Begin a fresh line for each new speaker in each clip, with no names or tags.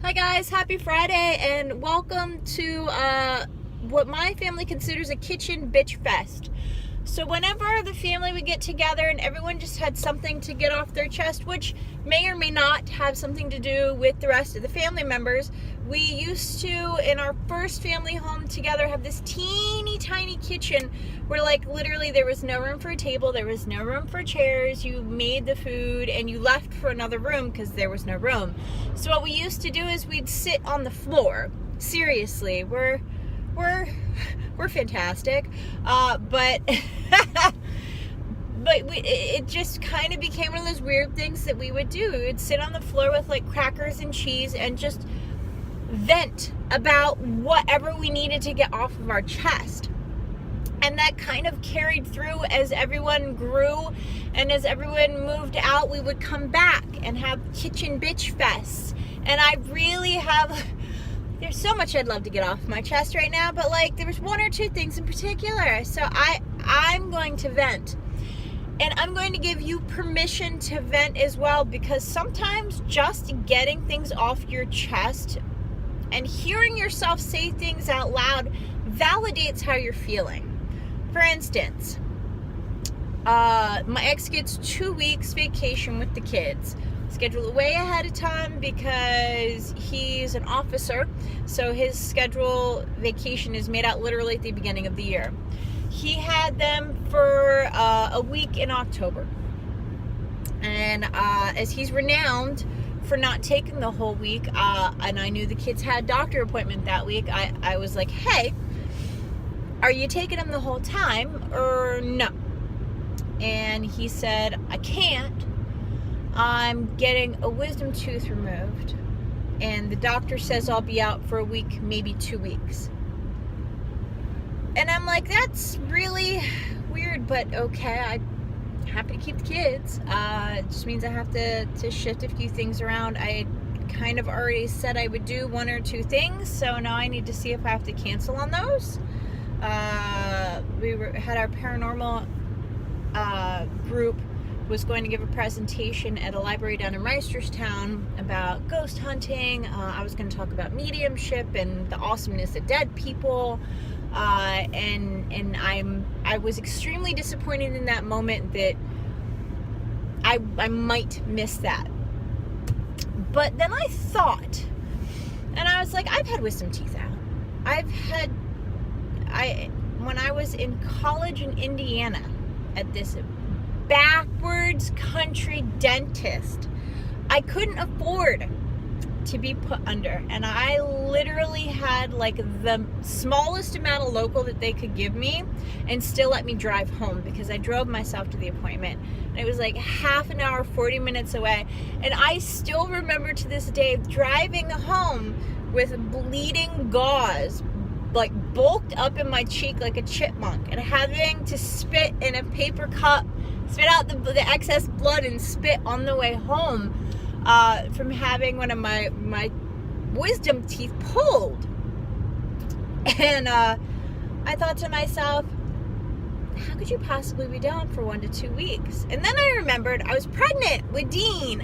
Hi guys, happy Friday and welcome to what my family considers a kitchen bitch fest. So whenever the family would get together and everyone just had something to get off their chest, which may or may not have something to do with the rest of the family members, we used to, in our first family home together, have this teeny tiny kitchen where literally there was no room for a table, there was no room for chairs. You made the food and you left for another room because there was no room. So what we used to do is we'd sit on the floor. Seriously, we're fantastic, but it just kind of became one of those weird things that we would do. We would sit on the floor with crackers and cheese and just vent about whatever we needed to get off of our chest. And that kind of carried through as everyone grew, and as everyone moved out, we would come back and have kitchen bitch fests. And I really have, there's so much I'd love to get off my chest right now, but there was one or two things in particular. So I'm going to vent. And I'm going to give you permission to vent as well, because sometimes just getting things off your chest and hearing yourself say things out loud validates how you're feeling. For instance, my ex gets 2 weeks vacation with the kids. Schedule it way ahead of time because he's an officer, so his schedule vacation is made out literally at the beginning of the year. He had them for a week in October, and as he's renowned for not taking the whole week, and I knew the kids had a doctor appointment that week, I was like, hey, are you taking them the whole time or no? And he said, I can't. I'm getting a wisdom tooth removed, and the doctor says I'll be out for a week, maybe 2 weeks. And I'm like, that's really weird, but okay, I'm happy to keep the kids. It just means I have to shift a few things around. I kind of already said I would do one or two things, so now I need to see if I have to cancel on those. We had our paranormal group was going to give a presentation at a library down in Reisterstown about ghost hunting. I was going to talk about mediumship and the awesomeness of dead people. And I was extremely disappointed in that moment that I might miss that. But then I thought, and I was like, I've had wisdom teeth out. When I was in college in Indiana at this backwards country dentist, I couldn't afford to be put under, and I literally had the smallest amount of local that they could give me and still let me drive home, because I drove myself to the appointment, and it was half an hour, 40 minutes away. And I still remember to this day driving home with bleeding gauze bulked up in my cheek like a chipmunk, and having to spit in a paper cup, spit out the excess blood and spit on the way home from having one of my wisdom teeth pulled. And I thought to myself, how could you possibly be down for 1 to 2 weeks? And then I remembered I was pregnant with Dean,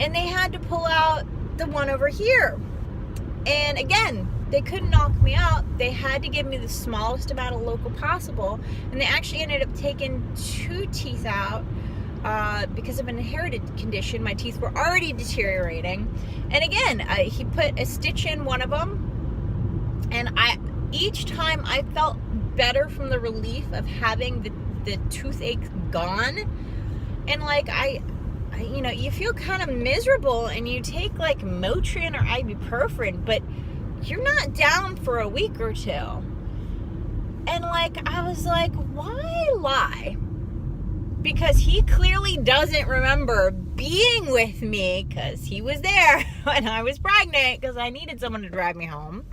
and they had to pull out the one over here. And again, they couldn't knock me out. They had to give me the smallest amount of local possible, and they actually ended up taking 2 teeth out because of an inherited condition. My teeth were already deteriorating, and again, he put a stitch in one of them, and each time I felt better from the relief of having the toothache gone. And you feel kind of miserable, and you take Motrin or ibuprofen, but you're not down for a week or two. And I was like, why lie? Because he clearly doesn't remember being with me, because he was there when I was pregnant, because I needed someone to drive me home.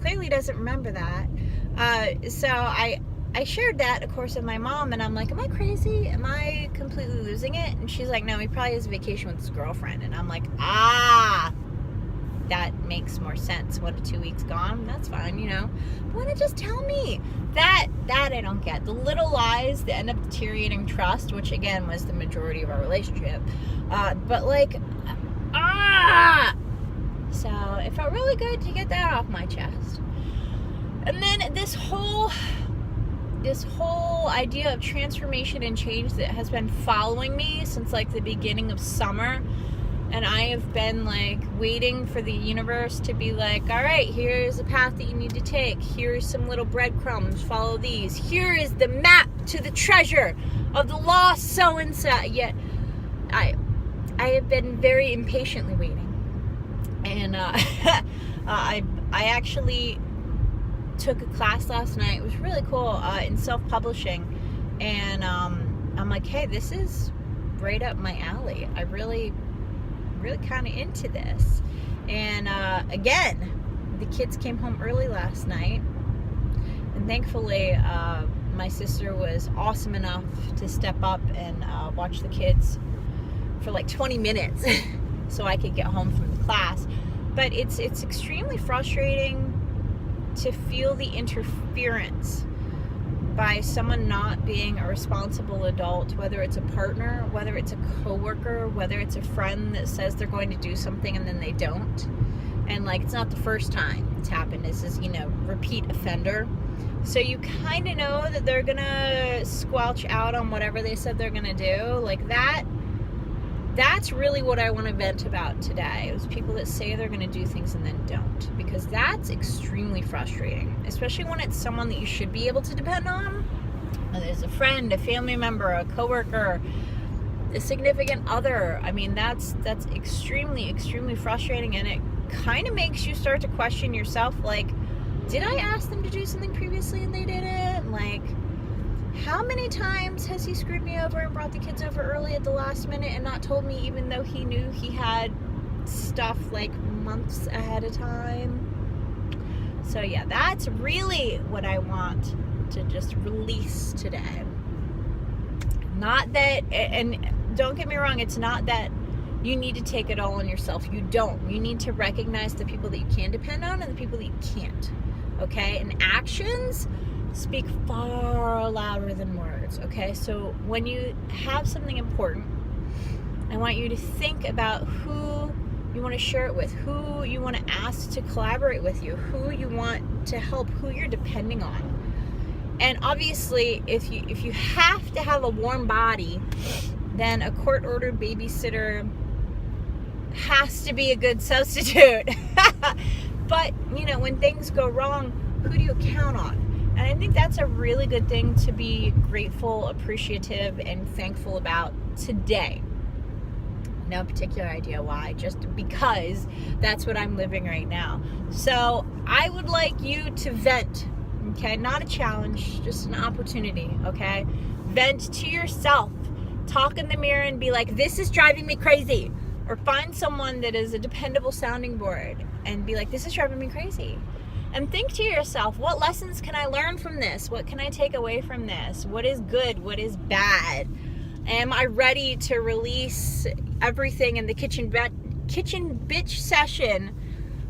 Clearly doesn't remember that. So I shared that, of course, with my mom, and I'm like, am I crazy? Am I completely losing it? And she's like, no, he probably has a vacation with his girlfriend. And I'm like, that makes more sense. 1 to 2 weeks gone, that's fine, But why not just tell me? That I don't get. The little lies that end up deteriorating trust, which again was the majority of our relationship. But So it felt really good to get that off my chest. And then this whole idea of transformation and change that has been following me since like the beginning of summer. And I have been like waiting for the universe to be like, all right, here's the path that you need to take. Here's some little breadcrumbs. Follow these. Here is the map to the treasure of the lost so-and-so. Yet I have been very impatiently waiting. And I actually took a class last night. It was really cool in self-publishing. And I'm like, hey, this is right up my alley. I really kind of into this. And again, the kids came home early last night, and thankfully my sister was awesome enough to step up and watch the kids for like 20 minutes so I could get home from the class. But it's extremely frustrating to feel the interference by someone not being a responsible adult, whether it's a partner, whether it's a coworker, whether it's a friend that says they're going to do something and then they don't. And like, it's not the first time it's happened. This is, repeat offender. So you kind of know that they're gonna squelch out on whatever they said they're gonna do. Like that's really what I want to vent about today. It was people that say they're going to do things and then don't, because that's extremely frustrating, especially when it's someone that you should be able to depend on. Whether it's a friend, a family member, a coworker, a significant other. I mean, that's extremely frustrating, and it kind of makes you start to question yourself, like, did I ask them to do something previously and they didn't? Like, how many times has he screwed me over and brought the kids over early at the last minute and not told me, even though he knew he had stuff like months ahead of time? So yeah, that's really what I want to just release today. Not that, and don't get me wrong, it's not that you need to take it all on yourself. You don't. You need to recognize the people that you can depend on and the people that you can't. Okay? And actions speak far louder than words. Okay? So when you have something important, I want you to think about who you want to share it with, who you want to ask to collaborate with you, who you want to help, who you're depending on. And obviously, if you have to have a warm body, then a court-ordered babysitter has to be a good substitute. But, when things go wrong, who do you count on? And I think that's a really good thing to be grateful, appreciative, and thankful about today. No particular idea why, just because that's what I'm living right now. So I would like you to vent, okay? Not a challenge, just an opportunity, okay? Vent to yourself. Talk in the mirror and be like, this is driving me crazy. Or find someone that is a dependable sounding board and be like, this is driving me crazy. And think to yourself, what lessons can I learn from this? What can I take away from this? What is good? What is bad? Am I ready to release everything in the kitchen bitch session,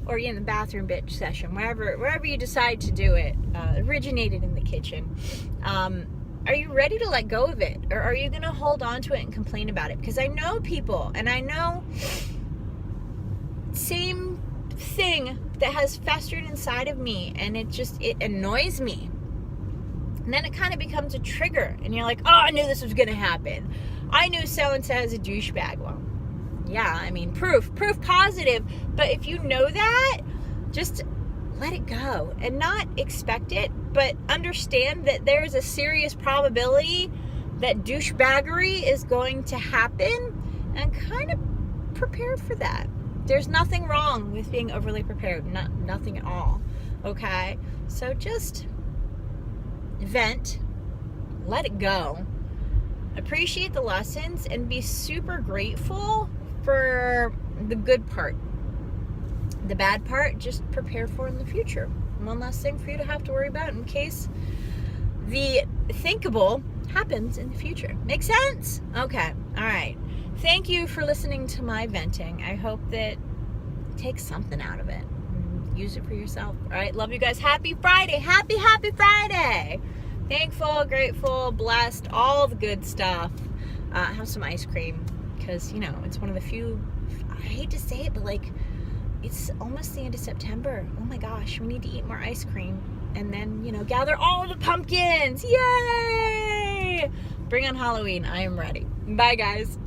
or in the bathroom bitch session, wherever you decide to do it? Originated in the kitchen. Are you ready to let go of it? Or are you going to hold on to it and complain about it? Because I know people, and I know same thing that has festered inside of me, and it annoys me. And then it kind of becomes a trigger, and you're like, oh, I knew this was going to happen. I knew so-and-so is a douchebag. Well, yeah, I mean, proof positive. But if you know that, just let it go and not expect it, but understand that there's a serious probability that douchebaggery is going to happen, and kind of prepare for that. There's nothing wrong with being overly prepared, nothing at all, okay? So just vent, let it go, appreciate the lessons, and be super grateful for the good part. The bad part, just prepare for in the future. One less thing for you to have to worry about in case the thinkable happens in the future. Make sense? Okay. All right. Thank you for listening to my venting. I hope that you take something out of it. Use it for yourself. All right. Love you guys. Happy Friday. Happy Friday. Thankful, grateful, blessed, all the good stuff. Have some ice cream, because, you know, it's one of the few, I hate to say it, but like, it's almost the end of September. Oh my gosh, we need to eat more ice cream. And then, you know, gather all the pumpkins. Yay! Bring on Halloween. I am ready. Bye, guys.